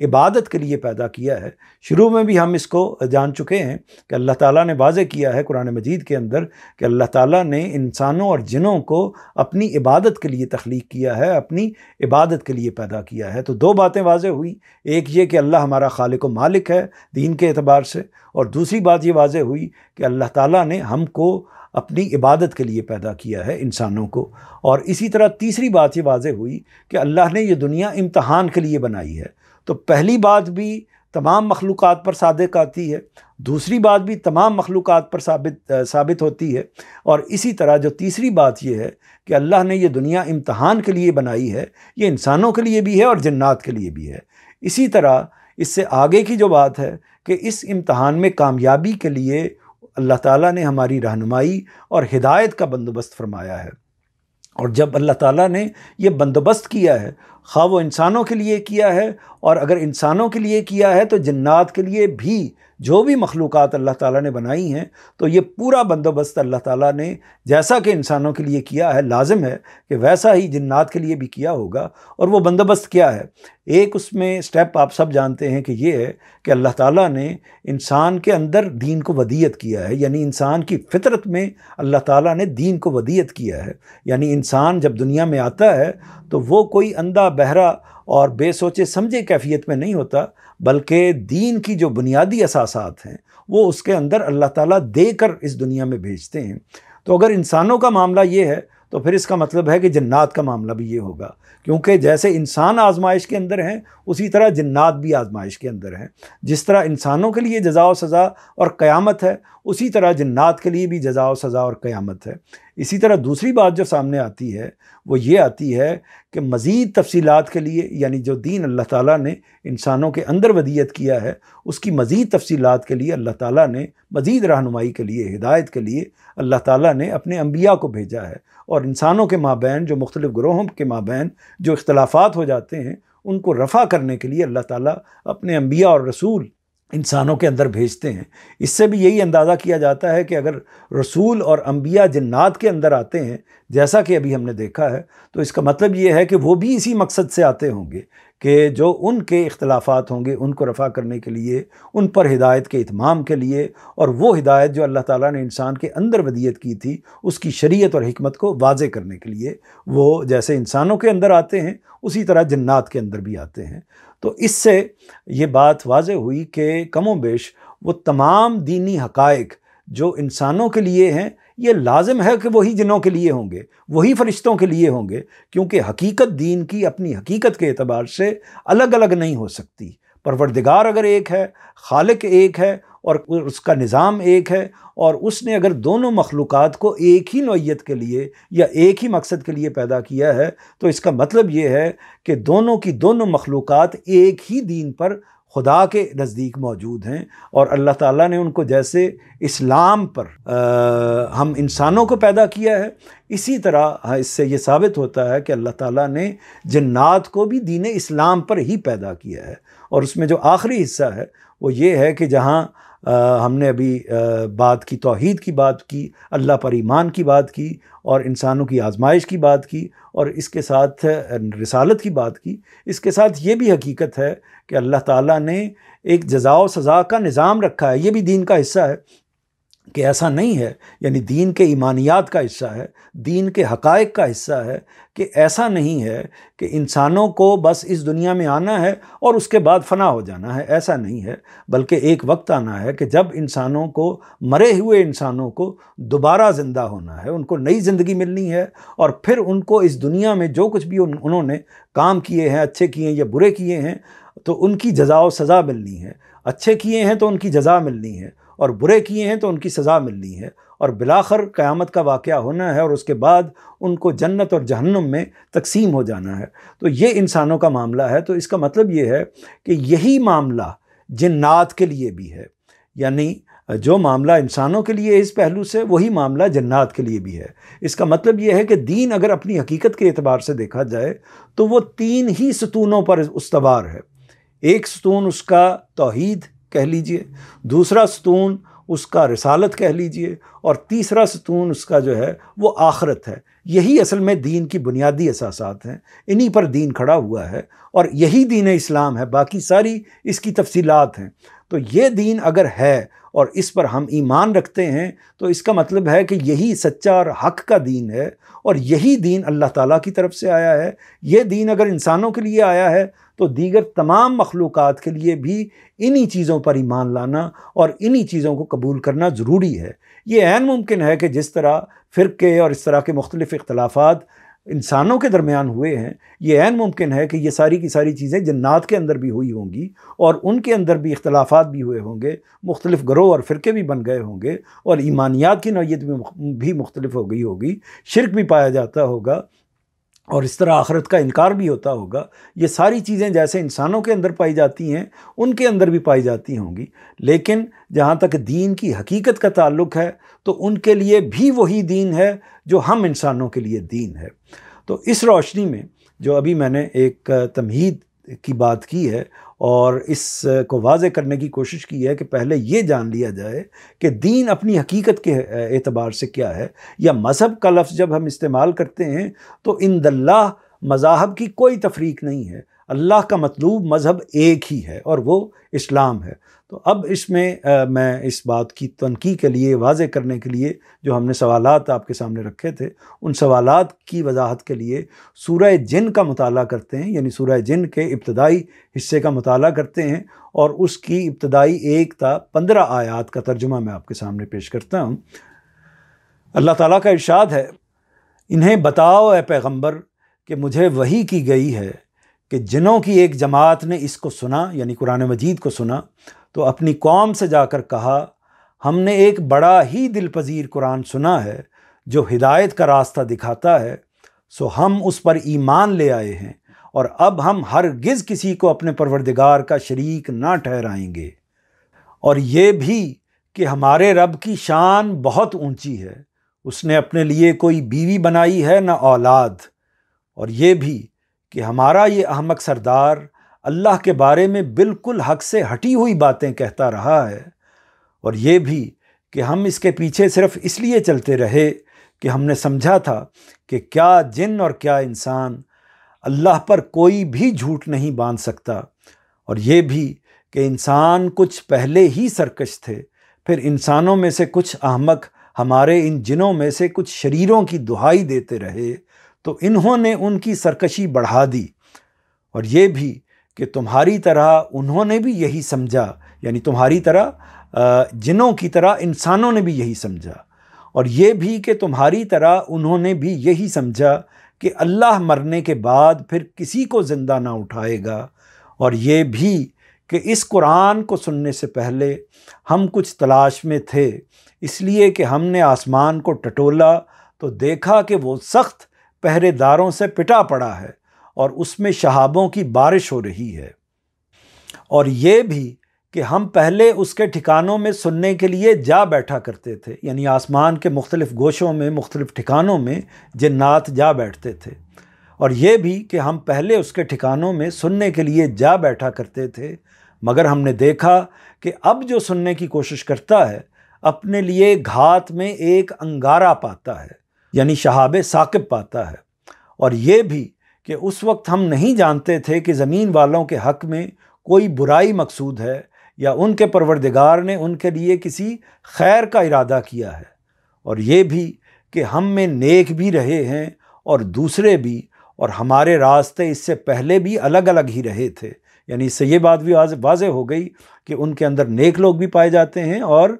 عبادت کے لیے پیدا کیا ہے۔ شروع میں بھی ہم اس کو جان چکے ہیں کہ اللہ تعالیٰ نے واضح کیا ہے قرآن مجید کے اندر کہ اللہ تعالیٰ نے انسانوں اور جنوں کو اپنی عبادت کے لیے تخلیق کیا ہے، اپنی عبادت کے لیے پیدا کیا ہے۔ تو دو باتیں واضح ہوئی، ایک یہ کہ اللہ ہمارا خالق و مالک ہے دین کے اعتبار سے، اور دوسری بات یہ واضح ہوئی کہ اللہ تعالیٰ نے ہم کو اپنی عبادت کے لیے پیدا کیا ہے، انسانوں کو۔ اور اسی طرح تیسری بات یہ واضح ہوئی کہ اللہ نے یہ دنیا امتحان کے لیے بنائی ہے۔ تو پہلی بات بھی تمام مخلوقات پر صادق آتی ہے، دوسری بات بھی تمام مخلوقات پر ثابت ہوتی ہے، اور اسی طرح جو تیسری بات یہ ہے کہ اللہ نے یہ دنیا امتحان کے لیے بنائی ہے، یہ انسانوں کے لیے بھی ہے اور جنات کے لیے بھی ہے۔ اسی طرح اس سے آگے کی جو بات ہے کہ اس امتحان میں کامیابی کے لیے اللہ تعالیٰ نے ہماری رہنمائی اور ہدایت کا بندوبست فرمایا ہے۔ اور جب اللہ تعالیٰ نے یہ بندوبست کیا ہے، خواہ وہ انسانوں کے لیے کیا ہے، اور اگر انسانوں کے لیے کیا ہے تو جنات کے لیے بھی، جو بھی مخلوقات اللہ تعالیٰ نے بنائی ہیں، تو یہ پورا بندوبست اللہ تعالیٰ نے جیسا کہ انسانوں کے لیے کیا ہے، لازم ہے کہ ویسا ہی جنات کے لیے بھی کیا ہوگا۔ اور وہ بندوبست کیا ہے؟ ایک اس میں سٹیپ آپ سب جانتے ہیں کہ یہ ہے کہ اللہ تعالیٰ نے انسان کے اندر دین کو ودیت کیا ہے، یعنی انسان کی فطرت میں اللہ تعالیٰ نے دین کو ودیت کیا ہے۔ یعنی انسان جب دنیا میں آتا ہے تو وہ کوئی اندھا بہرا اور بے سوچے سمجھے کیفیت میں نہیں ہوتا، بلکہ دین کی جو بنیادی اساسات ہیں وہ اس کے اندر اللہ تعالیٰ دے کر اس دنیا میں بھیجتے ہیں۔ تو اگر انسانوں کا معاملہ یہ ہے تو پھر اس کا مطلب ہے کہ جنات کا معاملہ بھی یہ ہوگا، کیونکہ جیسے انسان آزمائش کے اندر ہیں اسی طرح جنات بھی آزمائش کے اندر ہیں۔ جس طرح انسانوں کے لیے جزا و سزا اور قیامت ہے، اسی طرح جنات کے لیے بھی جزا و سزا اور قیامت ہے۔ اسی طرح دوسری بات جو سامنے آتی ہے وہ یہ آتی ہے کہ مزید تفصیلات کے لیے، یعنی جو دین اللہ تعالیٰ نے انسانوں کے اندر ودیت کیا ہے، اس کی مزید تفصیلات کے لیے اللہ تعالیٰ نے مزید رہنمائی کے لیے، ہدایت کے لیے اللہ تعالیٰ نے اپنے انبیاء کو بھیجا ہے۔ اور انسانوں کے مابین جو مختلف گروہوں کے مابین جو اختلافات ہو جاتے ہیں، ان کو رفع کرنے کے لیے اللہ تعالیٰ اپنے انبیاء اور رسول انسانوں کے اندر بھیجتے ہیں۔ اس سے بھی یہی اندازہ کیا جاتا ہے کہ اگر رسول اور انبیاء جنات کے اندر آتے ہیں، جیسا کہ ابھی ہم نے دیکھا ہے، تو اس کا مطلب یہ ہے کہ وہ بھی اسی مقصد سے آتے ہوں گے کہ جو ان کے اختلافات ہوں گے ان کو رفع کرنے کے لیے، ان پر ہدایت کے اتمام کے لیے، اور وہ ہدایت جو اللہ تعالیٰ نے انسان کے اندر ودیت کی تھی اس کی شریعت اور حکمت کو واضح کرنے کے لیے وہ جیسے انسانوں کے اندر آتے ہیں اسی طرح جنات کے اندر بھی آتے ہیں۔ تو اس سے یہ بات واضح ہوئی کہ کم و بیش وہ تمام دینی حقائق جو انسانوں کے لیے ہیں، یہ لازم ہے کہ وہی جنوں کے لیے ہوں گے، وہی فرشتوں کے لیے ہوں گے، کیونکہ حقیقت دین کی اپنی حقیقت کے اعتبار سے الگ الگ نہیں ہو سکتی۔ پروردگار اگر ایک ہے، خالق ایک ہے، اور اس کا نظام ایک ہے، اور اس نے اگر دونوں مخلوقات کو ایک ہی نوعیت کے لیے یا ایک ہی مقصد کے لیے پیدا کیا ہے، تو اس کا مطلب یہ ہے کہ دونوں کی دونوں مخلوقات ایک ہی دین پر خدا کے نزدیک موجود ہیں۔ اور اللہ تعالیٰ نے ان کو جیسے اسلام پر ہم انسانوں کو پیدا کیا ہے، اسی طرح اس سے یہ ثابت ہوتا ہے کہ اللہ تعالیٰ نے جنات کو بھی دین اسلام پر ہی پیدا کیا ہے۔ اور اس میں جو آخری حصہ ہے وہ یہ ہے کہ جہاں ہم نے ابھی بات کی، توحید کی بات کی، اللہ پر ایمان کی بات کی، اور انسانوں کی آزمائش کی بات کی، اور اس کے ساتھ رسالت کی بات کی، اس کے ساتھ یہ بھی حقیقت ہے کہ اللہ تعالیٰ نے ایک جزا و سزا کا نظام رکھا ہے۔ یہ بھی دین کا حصہ ہے کہ ایسا نہیں ہے، یعنی دین کے ایمانیات کا حصہ ہے، دین کے حقائق کا حصہ ہے کہ ایسا نہیں ہے کہ انسانوں کو بس اس دنیا میں آنا ہے اور اس کے بعد فنا ہو جانا ہے، ایسا نہیں ہے، بلکہ ایک وقت آنا ہے کہ جب انسانوں کو، مرے ہوئے انسانوں کو دوبارہ زندہ ہونا ہے، ان کو نئی زندگی ملنی ہے، اور پھر ان کو اس دنیا میں جو کچھ بھی انہوں نے کام کیے ہیں، اچھے کیے ہیں یا برے کیے ہیں، تو ان کی جزا و سزا ملنی ہے۔ اچھے کیے ہیں تو ان کی جزا ملنی ہے، اور برے کیے ہیں تو ان کی سزا ملنی ہے، اور بالآخر قیامت کا واقعہ ہونا ہے، اور اس کے بعد ان کو جنت اور جہنم میں تقسیم ہو جانا ہے۔ تو یہ انسانوں کا معاملہ ہے۔ تو اس کا مطلب یہ ہے کہ یہی معاملہ جنات کے لیے بھی ہے، یعنی جو معاملہ انسانوں کے لیے اس پہلو سے، وہی معاملہ جنات کے لیے بھی ہے۔ اس کا مطلب یہ ہے کہ دین اگر اپنی حقیقت کے اعتبار سے دیکھا جائے تو وہ تین ہی ستونوں پر استوار ہے۔ ایک ستون اس کا توحید کہہ لیجئے، دوسرا ستون اس کا رسالت کہہ لیجئے، اور تیسرا ستون اس کا جو ہے وہ آخرت ہے۔ یہی اصل میں دین کی بنیادی اساسات ہیں، انہی پر دین کھڑا ہوا ہے، اور یہی دین اسلام ہے، باقی ساری اس کی تفصیلات ہیں۔ تو یہ دین اگر ہے اور اس پر ہم ایمان رکھتے ہیں تو اس کا مطلب ہے کہ یہی سچا اور حق کا دین ہے، اور یہی دین اللہ تعالیٰ کی طرف سے آیا ہے۔ یہ دین اگر انسانوں کے لیے آیا ہے تو دیگر تمام مخلوقات کے لیے بھی انہی چیزوں پر ایمان لانا اور انہی چیزوں کو قبول کرنا ضروری ہے۔ یہ عین ممکن ہے کہ جس طرح فرقے اور اس طرح کے مختلف اختلافات انسانوں کے درمیان ہوئے ہیں، یہ عین ممکن ہے کہ یہ ساری کی ساری چیزیں جنات کے اندر بھی ہوئی ہوں گی، اور ان کے اندر بھی اختلافات بھی ہوئے ہوں گے، مختلف گروہ اور فرقے بھی بن گئے ہوں گے، اور ایمانیات کی نوعیت بھی مختلف ہو گئی ہوگی، شرک بھی پایا جاتا ہوگا، اور اس طرح آخرت کا انکار بھی ہوتا ہوگا۔ یہ ساری چیزیں جیسے انسانوں کے اندر پائی جاتی ہیں ان کے اندر بھی پائی جاتی ہوں گی، لیکن جہاں تک دین کی حقیقت کا تعلق ہے تو ان کے لیے بھی وہی دین ہے جو ہم انسانوں کے لیے دین ہے۔ تو اس روشنی میں جو ابھی میں نے ایک تمہید کی بات کی ہے اور اس کو واضح کرنے کی کوشش کی ہے کہ پہلے یہ جان لیا جائے کہ دین اپنی حقیقت کے اعتبار سے کیا ہے، یا مذہب کا لفظ جب ہم استعمال کرتے ہیں تو عند اللہ مذاہب کی کوئی تفریق نہیں ہے، اللہ کا مطلوب مذہب ایک ہی ہے اور وہ اسلام ہے۔ تو اب اس میں میں اس بات کی تنقیح کے لیے، واضح کرنے کے لیے جو ہم نے سوالات آپ کے سامنے رکھے تھے، ان سوالات کی وضاحت کے لیے سورہ جن کا مطالعہ کرتے ہیں، یعنی سورہ جن کے ابتدائی حصے کا مطالعہ کرتے ہیں، اور اس کی ابتدائی 1 تا 15 آیات کا ترجمہ میں آپ کے سامنے پیش کرتا ہوں۔ اللہ تعالیٰ کا ارشاد ہے، انہیں بتاؤ اے پیغمبر کہ مجھے وحی کی گئی ہے کہ جنوں کی ایک جماعت نے اس کو سنا، یعنی قرآن مجید کو سنا، تو اپنی قوم سے جا کر کہا ہم نے ایک بڑا ہی دل پذیر قرآن سنا ہے جو ہدایت کا راستہ دکھاتا ہے، سو ہم اس پر ایمان لے آئے ہیں، اور اب ہم ہرگز کسی کو اپنے پروردگار کا شریک نہ ٹھہرائیں گے۔ اور یہ بھی کہ ہمارے رب کی شان بہت اونچی ہے، اس نے اپنے لیے کوئی بیوی بنائی ہے نہ اولاد۔ اور یہ بھی کہ ہمارا یہ احمق سردار اللہ کے بارے میں بالکل حق سے ہٹی ہوئی باتیں کہتا رہا ہے۔ اور یہ بھی کہ ہم اس کے پیچھے صرف اس لیے چلتے رہے کہ ہم نے سمجھا تھا کہ کیا جن اور کیا انسان اللہ پر کوئی بھی جھوٹ نہیں باندھ سکتا۔ اور یہ بھی کہ انسان کچھ پہلے ہی سرکش تھے، پھر انسانوں میں سے کچھ احمق ہمارے ان جنوں میں سے کچھ شریروں کی دہائی دیتے رہے، تو انہوں نے ان کی سرکشی بڑھا دی۔ اور یہ بھی کہ تمہاری طرح انہوں نے بھی یہی سمجھا، یعنی تمہاری طرح جنوں کی طرح انسانوں نے بھی یہی سمجھا۔ اور یہ بھی کہ تمہاری طرح انہوں نے بھی یہی سمجھا کہ اللہ مرنے کے بعد پھر کسی کو زندہ نہ اٹھائے گا۔ اور یہ بھی کہ اس قرآن کو سننے سے پہلے ہم کچھ تلاش میں تھے، اس لیے کہ ہم نے آسمان کو ٹٹولا تو دیکھا کہ وہ سخت پہرے داروں سے پٹا پڑا ہے اور اس میں شہابوں کی بارش ہو رہی ہے۔ اور یہ بھی کہ ہم پہلے اس کے ٹھکانوں میں سننے کے لیے جا بیٹھا کرتے تھے، یعنی آسمان کے مختلف گوشوں میں، مختلف ٹھکانوں میں جنات جا بیٹھتے تھے۔ اور یہ بھی کہ ہم پہلے اس کے ٹھکانوں میں سننے کے لیے جا بیٹھا کرتے تھے، مگر ہم نے دیکھا کہ اب جو سننے کی کوشش کرتا ہے اپنے لیے گھات میں ایک انگارہ پاتا ہے، یعنی شہاب ثاقب پاتا ہے۔ اور یہ بھی کہ اس وقت ہم نہیں جانتے تھے کہ زمین والوں کے حق میں کوئی برائی مقصود ہے، یا ان کے پروردگار نے ان کے لیے کسی خیر کا ارادہ کیا ہے۔ اور یہ بھی کہ ہم میں نیک بھی رہے ہیں اور دوسرے بھی، اور ہمارے راستے اس سے پہلے بھی الگ الگ ہی رہے تھے، یعنی اس سے یہ بات بھی واضح ہو گئی کہ ان کے اندر نیک لوگ بھی پائے جاتے ہیں، اور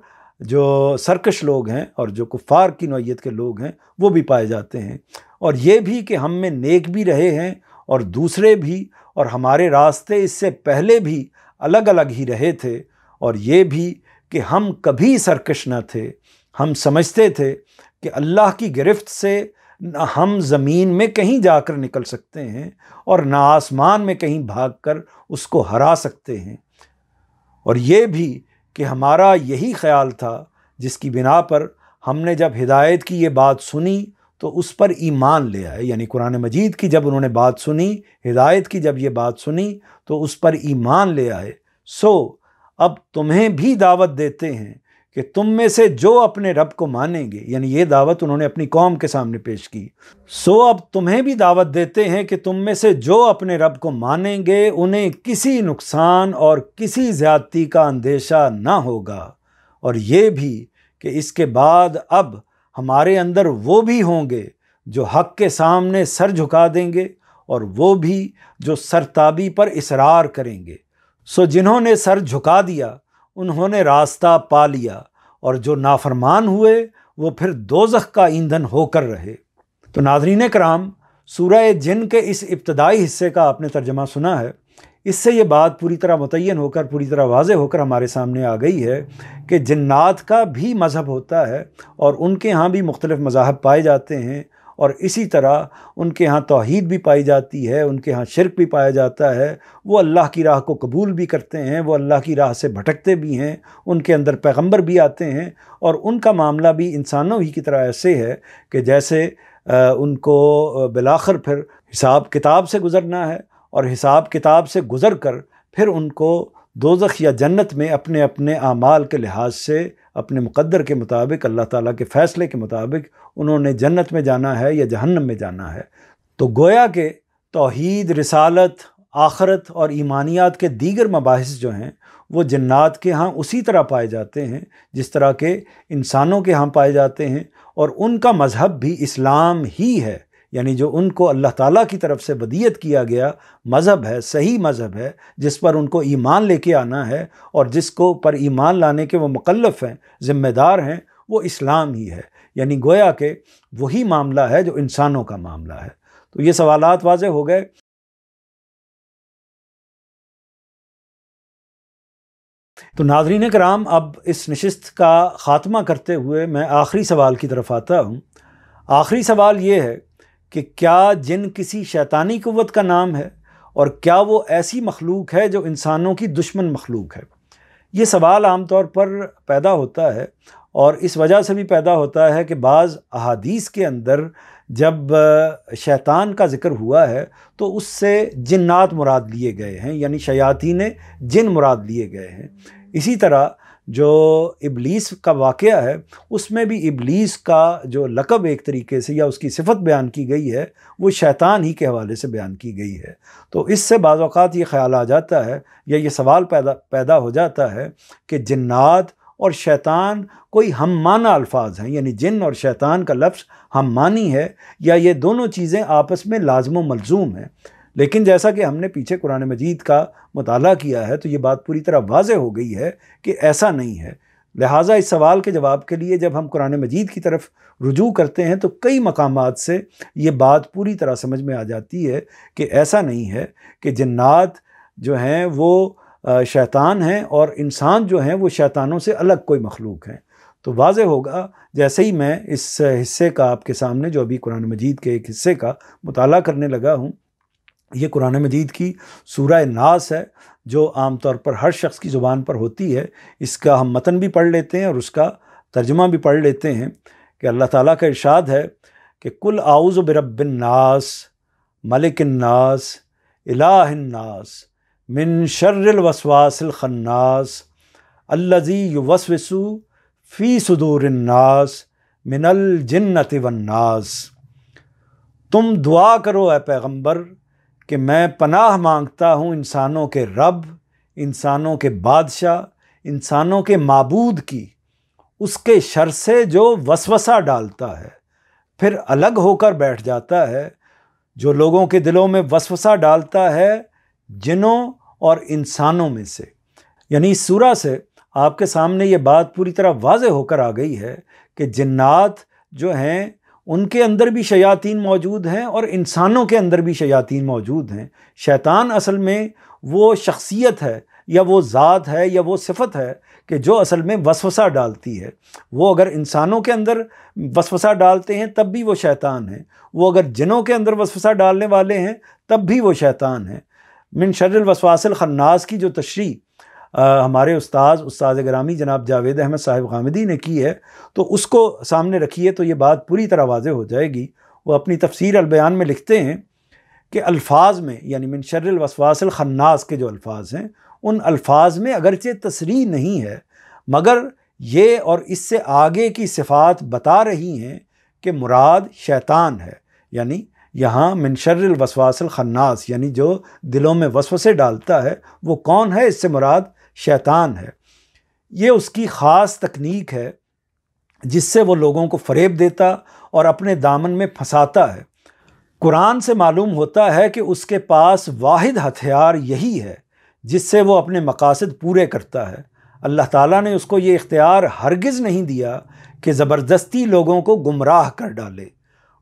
جو سرکش لوگ ہیں اور جو کفار کی نوعیت کے لوگ ہیں وہ بھی پائے جاتے ہیں۔ اور یہ بھی کہ ہم میں نیک بھی رہے ہیں اور دوسرے بھی، اور ہمارے راستے اس سے پہلے بھی الگ الگ ہی رہے تھے۔ اور یہ بھی کہ ہم کبھی سرکش نہ تھے، ہم سمجھتے تھے کہ اللہ کی گرفت سے نہ ہم زمین میں کہیں جا کر نکل سکتے ہیں اور نہ آسمان میں کہیں بھاگ کر اس کو ہرا سکتے ہیں۔ اور یہ بھی کہ ہمارا یہی خیال تھا جس کی بنا پر ہم نے جب ہدایت کی یہ بات سنی تو اس پر ایمان لے آئے، یعنی قرآن مجید کی جب انہوں نے بات سنی، ہدایت کی جب یہ بات سنی تو اس پر ایمان لے آئے۔ سو اب تمہیں بھی دعوت دیتے ہیں کہ تم میں سے جو اپنے رب کو مانیں گے، یعنی یہ دعوت انہوں نے اپنی قوم کے سامنے پیش کی، سو اب تمہیں بھی دعوت دیتے ہیں کہ تم میں سے جو اپنے رب کو مانیں گے انہیں کسی نقصان اور کسی زیادتی کا اندیشہ نہ ہوگا، اور یہ بھی کہ اس کے بعد اب ہمارے اندر وہ بھی ہوں گے جو حق کے سامنے سر جھکا دیں گے، اور وہ بھی جو سرتابی پر اصرار کریں گے۔ سو جنہوں نے سر جھکا دیا انہوں نے راستہ پا لیا، اور جو نافرمان ہوئے وہ پھر دوزخ کا ایندھن ہو کر رہے۔ تو ناظرین کرام، سورہ جن کے اس ابتدائی حصے کا آپ نے ترجمہ سنا ہے۔ اس سے یہ بات پوری طرح متعین ہو کر، پوری طرح واضح ہو کر ہمارے سامنے آ گئی ہے کہ جنات کا بھی مذہب ہوتا ہے، اور ان کے ہاں بھی مختلف مذاہب پائے جاتے ہیں، اور اسی طرح ان کے ہاں توحید بھی پائی جاتی ہے، ان کے ہاں شرک بھی پایا جاتا ہے۔ وہ اللہ کی راہ کو قبول بھی کرتے ہیں، وہ اللہ کی راہ سے بھٹکتے بھی ہیں، ان کے اندر پیغمبر بھی آتے ہیں، اور ان کا معاملہ بھی انسانوں ہی کی طرح ایسے ہے کہ جیسے ان کو بالآخر پھر حساب کتاب سے گزرنا ہے، اور حساب کتاب سے گزر کر پھر ان کو دوزخ یا جنت میں اپنے اپنے اعمال کے لحاظ سے اپنے مقدر کے مطابق، اللہ تعالیٰ کے فیصلے کے مطابق انہوں نے جنت میں جانا ہے یا جہنم میں جانا ہے۔ تو گویا کہ توحید، رسالت، آخرت اور ایمانیات کے دیگر مباحث جو ہیں وہ جنات کے ہاں اسی طرح پائے جاتے ہیں جس طرح کے انسانوں کے ہاں پائے جاتے ہیں، اور ان کا مذہب بھی اسلام ہی ہے، یعنی جو ان کو اللہ تعالیٰ کی طرف سے ودیت کیا گیا مذہب ہے، صحیح مذہب ہے، جس پر ان کو ایمان لے کے آنا ہے، اور جس کو پر ایمان لانے کے وہ مکلف ہیں، ذمہ دار ہیں، وہ اسلام ہی ہے۔ یعنی گویا کہ وہی معاملہ ہے جو انسانوں کا معاملہ ہے۔ تو یہ سوالات واضح ہو گئے۔ تو ناظرین کرام، اب اس نشست کا خاتمہ کرتے ہوئے میں آخری سوال کی طرف آتا ہوں۔ آخری سوال یہ ہے کہ کیا جن کسی شیطانی قوت کا نام ہے، اور کیا وہ ایسی مخلوق ہے جو انسانوں کی دشمن مخلوق ہے؟ یہ سوال عام طور پر پیدا ہوتا ہے، اور اس وجہ سے بھی پیدا ہوتا ہے کہ بعض احادیث کے اندر جب شیطان کا ذکر ہوا ہے تو اس سے جنات مراد لیے گئے ہیں، یعنی شیاطین جن مراد لیے گئے ہیں۔ اسی طرح جو ابلیس کا واقعہ ہے اس میں بھی ابلیس کا جو لقب ایک طریقے سے یا اس کی صفت بیان کی گئی ہے وہ شیطان ہی کے حوالے سے بیان کی گئی ہے۔ تو اس سے بعض اوقات یہ خیال آ جاتا ہے یا یہ سوال پیدا ہو جاتا ہے کہ جنات اور شیطان کوئی ہم معنی الفاظ ہیں، یعنی جن اور شیطان کا لفظ ہم معنی ہے، یا یہ دونوں چیزیں آپس میں لازم و ملزوم ہیں۔ لیکن جیسا کہ ہم نے پیچھے قرآن مجید کا مطالعہ کیا ہے تو یہ بات پوری طرح واضح ہو گئی ہے کہ ایسا نہیں ہے۔ لہٰذا اس سوال کے جواب کے لیے جب ہم قرآن مجید کی طرف رجوع کرتے ہیں تو کئی مقامات سے یہ بات پوری طرح سمجھ میں آ جاتی ہے کہ ایسا نہیں ہے کہ جنات جو ہیں وہ شیطان ہیں اور انسان جو ہیں وہ شیطانوں سے الگ کوئی مخلوق ہیں۔ تو واضح ہوگا جیسے ہی میں اس حصے کا آپ کے سامنے جو ابھی قرآن مجید کے ایک حصے کا مطالعہ کرنے لگا ہوں، یہ قرآن مجید کی سورہ ناس ہے جو عام طور پر ہر شخص کی زبان پر ہوتی ہے۔ اس کا ہم متن بھی پڑھ لیتے ہیں اور اس کا ترجمہ بھی پڑھ لیتے ہیں کہ اللہ تعالیٰ کا ارشاد ہے کہ قل اعوذ برب الناس ملک الناس الہ الناس من شر الوسواس الخناس الذی یوسوس فی صدور الناس من الجنۃ والناس۔ تم دعا کرو اے پیغمبر کہ میں پناہ مانگتا ہوں انسانوں کے رب، انسانوں کے بادشاہ، انسانوں کے معبود کی، اس کے شر سے جو وسوسہ ڈالتا ہے پھر الگ ہو کر بیٹھ جاتا ہے، جو لوگوں کے دلوں میں وسوسہ ڈالتا ہے جنوں اور انسانوں میں سے۔ یعنی اس سورہ سے آپ کے سامنے یہ بات پوری طرح واضح ہو کر آ گئی ہے کہ جنات جو ہیں ان کے اندر بھی شیاطین موجود ہیں اور انسانوں کے اندر بھی شیاطین موجود ہیں۔ شیطان اصل میں وہ شخصیت ہے یا وہ ذات ہے یا وہ صفت ہے کہ جو اصل میں وسوسہ ڈالتی ہے۔ وہ اگر انسانوں کے اندر وسوسہ ڈالتے ہیں تب بھی وہ شیطان ہیں، وہ اگر جنوں کے اندر وسوسہ ڈالنے والے ہیں تب بھی وہ شیطان ہیں۔ من شر الوسواس الخناس کی جو تشریح ہمارے استاد گرامی جناب جاوید احمد صاحب غامدی نے کی ہے تو اس کو سامنے رکھیے تو یہ بات پوری طرح واضح ہو جائے گی۔ وہ اپنی تفسیر البیان میں لکھتے ہیں کہ الفاظ میں یعنی من شر الوسواس الخناس کے جو الفاظ ہیں ان الفاظ میں اگرچہ تصریح نہیں ہے مگر یہ اور اس سے آگے کی صفات بتا رہی ہیں کہ مراد شیطان ہے، یعنی یہاں من شر الوسواس الخناس، یعنی جو دلوں میں وسوسے ڈالتا ہے وہ کون ہے؟ اس سے مراد شیطان ہے۔ یہ اس کی خاص تکنیک ہے جس سے وہ لوگوں کو فریب دیتا اور اپنے دامن میں پھنساتا ہے۔ قرآن سے معلوم ہوتا ہے کہ اس کے پاس واحد ہتھیار یہی ہے جس سے وہ اپنے مقاصد پورے کرتا ہے۔ اللہ تعالیٰ نے اس کو یہ اختیار ہرگز نہیں دیا کہ زبردستی لوگوں کو گمراہ کر ڈالے۔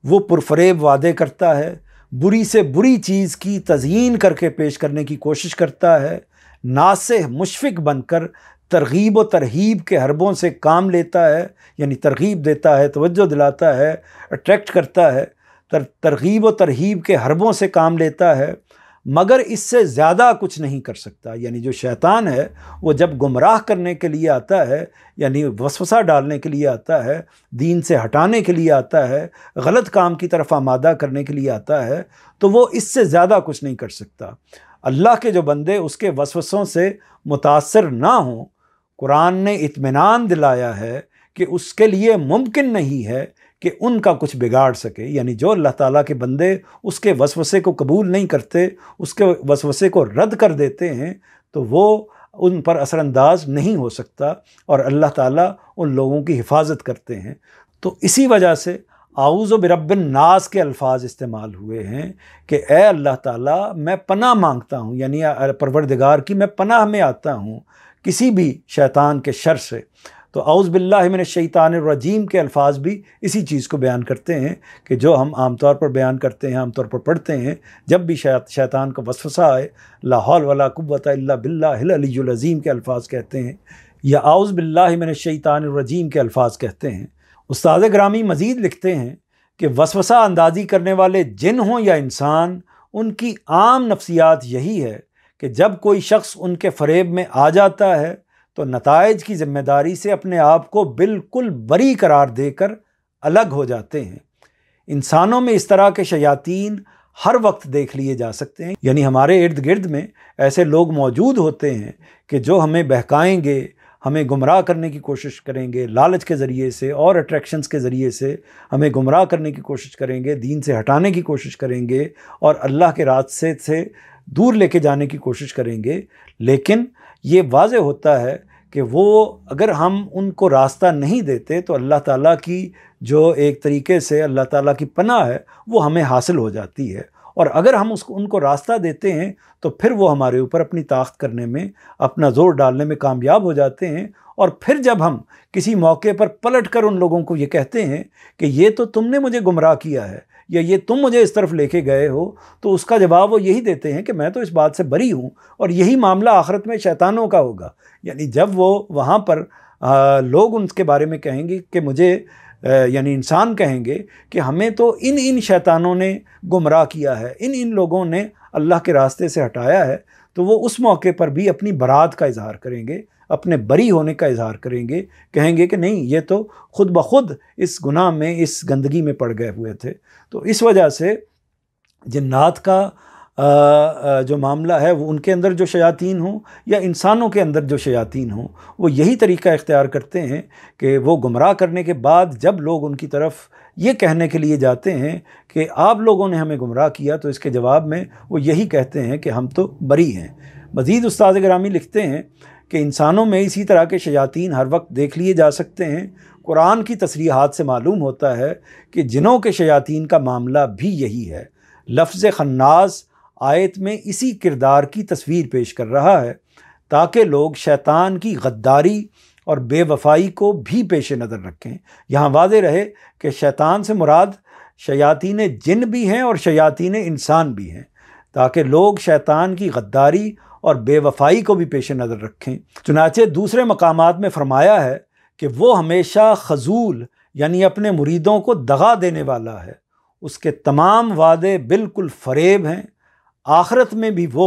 وہ پرفریب وعدے کرتا ہے، بری سے بری چیز کی تزیین کر کے پیش کرنے کی کوشش کرتا ہے، ناصح مشفق بن کر ترغیب و ترہیب کے حربوں سے کام لیتا ہے، یعنی ترغیب دیتا ہے، توجہ دلاتا ہے، اٹریکٹ کرتا ہے، ترغیب و ترہیب کے حربوں سے کام لیتا ہے، مگر اس سے زیادہ کچھ نہیں کر سکتا۔ یعنی جو شیطان ہے وہ جب گمراہ کرنے کے لیے آتا ہے، یعنی وسوسہ ڈالنے کے لیے آتا ہے، دین سے ہٹانے کے لیے آتا ہے، غلط کام کی طرف آمادہ کرنے کے لیے آتا ہے، تو وہ اس سے زیادہ کچھ نہیں کر سکتا۔ اللہ کے جو بندے اس کے وسوسوں سے متاثر نہ ہوں، قرآن نے اطمینان دلایا ہے کہ اس کے لیے ممکن نہیں ہے کہ ان کا کچھ بگاڑ سکے۔ یعنی جو اللہ تعالیٰ کے بندے اس کے وسوسے کو قبول نہیں کرتے، اس کے وسوسے کو رد کر دیتے ہیں، تو وہ ان پر اثر انداز نہیں ہو سکتا، اور اللہ تعالیٰ ان لوگوں کی حفاظت کرتے ہیں۔ تو اسی وجہ سے اعوذ برب الناس کے الفاظ استعمال ہوئے ہیں کہ اے اللہ تعالیٰ میں پناہ مانگتا ہوں، یعنی پروردگار کی میں پناہ میں آتا ہوں کسی بھی شیطان کے شر سے۔ تو اعوذ باللہ من الشیطان الرجیم کے الفاظ بھی اسی چیز کو بیان کرتے ہیں کہ جو ہم عام طور پر بیان کرتے ہیں، عام طور پر پڑھتے ہیں جب بھی شیطان کا وسوسہ آئے، لا حول ولا قوت الا باللہ العلی العظیم کے الفاظ کہتے ہیں، یا اعوذ باللہ من الشیطان الرجیم کے الفاظ کہتے ہیں۔ استاد گرامی مزید لکھتے ہیں کہ وسوسہ اندازی کرنے والے جن ہوں یا انسان، ان کی عام نفسیات یہی ہے کہ جب کوئی شخص ان کے فریب میں آ جاتا ہے تو نتائج کی ذمہ داری سے اپنے آپ کو بالکل بری قرار دے کر الگ ہو جاتے ہیں۔ انسانوں میں اس طرح کے شیاطین ہر وقت دیکھ لیے جا سکتے ہیں، یعنی ہمارے ارد گرد میں ایسے لوگ موجود ہوتے ہیں کہ جو ہمیں بہکائیں گے، ہمیں گمراہ کرنے کی کوشش کریں گے، لالچ کے ذریعے سے اور اٹریکشنز کے ذریعے سے ہمیں گمراہ کرنے کی کوشش کریں گے، دین سے ہٹانے کی کوشش کریں گے اور اللہ کے راستے سے دور لے کے جانے کی کوشش کریں گے۔ لیکن یہ واضح ہوتا ہے کہ وہ اگر ہم ان کو راستہ نہیں دیتے تو اللہ تعالیٰ کی جو ایک طریقے سے اللہ تعالیٰ کی پناہ ہے وہ ہمیں حاصل ہو جاتی ہے، اور اگر ہم ان کو راستہ دیتے ہیں تو پھر وہ ہمارے اوپر اپنی طاقت کرنے میں، اپنا زور ڈالنے میں کامیاب ہو جاتے ہیں۔ اور پھر جب ہم کسی موقع پر پلٹ کر ان لوگوں کو یہ کہتے ہیں کہ یہ تو تم نے مجھے گمراہ کیا ہے یا یہ تم مجھے اس طرف لے کے گئے ہو، تو اس کا جواب وہ یہی دیتے ہیں کہ میں تو اس بات سے بری ہوں، اور یہی معاملہ آخرت میں شیطانوں کا ہوگا۔ یعنی جب وہ وہاں پر لوگ ان کے بارے میں کہیں گے کہ مجھے یعنی انسان کہیں گے کہ ہمیں تو ان شیطانوں نے گمراہ کیا ہے، ان لوگوں نے اللہ کے راستے سے ہٹایا ہے، تو وہ اس موقع پر بھی اپنی برات کا اظہار کریں گے، اپنے بری ہونے کا اظہار کریں گے، کہیں گے کہ نہیں یہ تو خود بخود اس گناہ میں، اس گندگی میں پڑ گئے ہوئے تھے۔ تو اس وجہ سے جنات کا جو معاملہ ہے وہ ان کے اندر جو شیاطین ہوں یا انسانوں کے اندر جو شیاطین ہوں، وہ یہی طریقہ اختیار کرتے ہیں کہ وہ گمراہ کرنے کے بعد جب لوگ ان کی طرف یہ کہنے کے لیے جاتے ہیں کہ آپ لوگوں نے ہمیں گمراہ کیا، تو اس کے جواب میں وہ یہی کہتے ہیں کہ ہم تو بری ہیں۔ مزید استاد گرامی لکھتے ہیں کہ انسانوں میں اسی طرح کے شیاطین ہر وقت دیکھ لیے جا سکتے ہیں۔ قرآن کی تصریحات سے معلوم ہوتا ہے کہ جنوں کے شیاطین کا معاملہ بھی یہی ہے۔ لفظ خناس آیت میں اسی کردار کی تصویر پیش کر رہا ہے تاکہ لوگ شیطان کی غداری اور بے وفائی کو بھی پیش نظر رکھیں۔ یہاں واضح رہے کہ شیطان سے مراد شیاطین جن بھی ہیں اور شیاطین انسان بھی ہیں، تاکہ لوگ شیطان کی غداری اور بے وفائی کو بھی پیش نظر رکھیں۔ چنانچہ دوسرے مقامات میں فرمایا ہے کہ وہ ہمیشہ خذول یعنی اپنے مریدوں کو دغا دینے والا ہے، اس کے تمام وعدے بالکل فریب ہیں۔ آخرت میں بھی وہ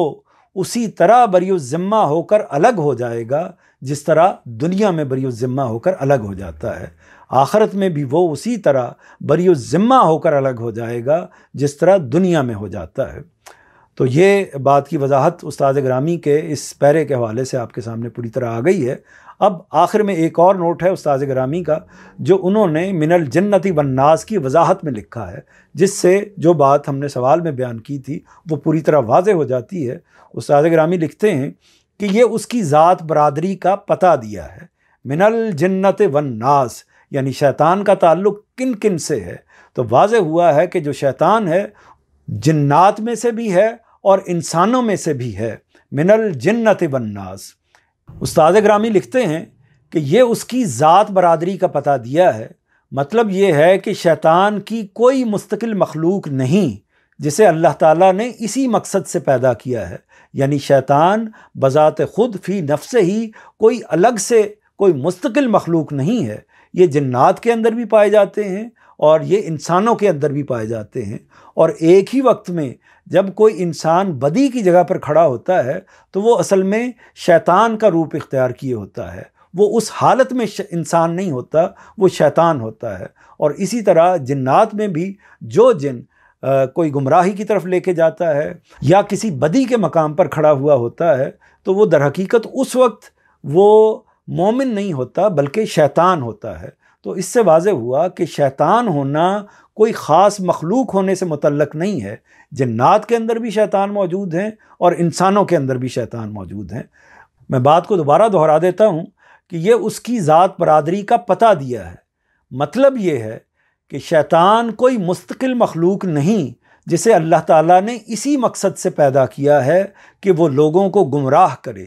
اسی طرح بری الذمہ ہو کر الگ ہو جائے گا جس طرح دنیا میں بری الذمہ ہو کر الگ ہو جاتا ہے۔ آخرت میں بھی وہ اسی طرح بری الذمہ ہو کر الگ ہو جائے گا جس طرح دنیا میں ہو جاتا ہے۔ تو یہ بات کی وضاحت استاد گرامی کے اس پیرے کے حوالے سے آپ کے سامنے پوری طرح آ گئی ہے۔ اب آخر میں ایک اور نوٹ ہے استاذ گرامی کا، جو انہوں نے من الجنت والناس کی وضاحت میں لکھا ہے، جس سے جو بات ہم نے سوال میں بیان کی تھی وہ پوری طرح واضح ہو جاتی ہے۔ استاذ گرامی لکھتے ہیں کہ یہ اس کی ذات برادری کا پتہ دیا ہے۔ من الجنت والناس یعنی شیطان کا تعلق کن کن سے ہے؟ تو واضح ہوا ہے کہ جو شیطان ہے جنات میں سے بھی ہے اور انسانوں میں سے بھی ہے، من الجنت والناس۔ استاد گرامی لکھتے ہیں کہ یہ اس کی ذات برادری کا پتہ دیا ہے، مطلب یہ ہے کہ شیطان کی کوئی مستقل مخلوق نہیں جسے اللہ تعالیٰ نے اسی مقصد سے پیدا کیا ہے، یعنی شیطان بذات خود فی نفس ہی کوئی الگ سے کوئی مستقل مخلوق نہیں ہے۔ یہ جنات کے اندر بھی پائے جاتے ہیں اور یہ انسانوں کے اندر بھی پائے جاتے ہیں، اور ایک ہی وقت میں جب کوئی انسان بدی کی جگہ پر کھڑا ہوتا ہے تو وہ اصل میں شیطان کا روپ اختیار کیے ہوتا ہے، وہ اس حالت میں انسان نہیں ہوتا، وہ شیطان ہوتا ہے۔ اور اسی طرح جنات میں بھی جو جن کوئی گمراہی کی طرف لے کے جاتا ہے یا کسی بدی کے مقام پر کھڑا ہوا ہوتا ہے تو وہ در حقیقت اس وقت وہ مومن نہیں ہوتا بلکہ شیطان ہوتا ہے۔ تو اس سے واضح ہوا کہ شیطان ہونا کوئی خاص مخلوق ہونے سے متعلق نہیں ہے، جنات کے اندر بھی شیطان موجود ہیں اور انسانوں کے اندر بھی شیطان موجود ہیں۔ میں بات کو دوبارہ دہرا دیتا ہوں کہ یہ اس کی ذات برادری کا پتہ دیا ہے، مطلب یہ ہے کہ شیطان کوئی مستقل مخلوق نہیں جسے اللہ تعالیٰ نے اسی مقصد سے پیدا کیا ہے کہ وہ لوگوں کو گمراہ کرے،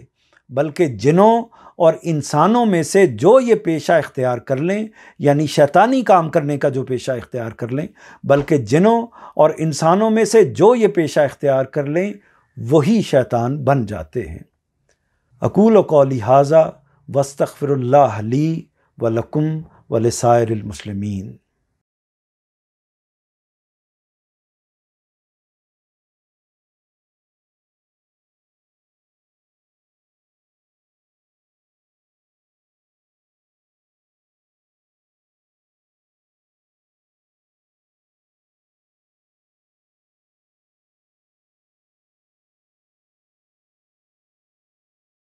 بلکہ جنوں اور انسانوں میں سے جو یہ پیشہ اختیار کر لیں، یعنی شیطانی کام کرنے کا جو پیشہ اختیار کر لیں، بلکہ جنوں اور انسانوں میں سے جو یہ پیشہ اختیار کر لیں وہی شیطان بن جاتے ہیں۔ اقول قولی ھذا واستغفر اللہ لی ولکم ولسائر المسلمین۔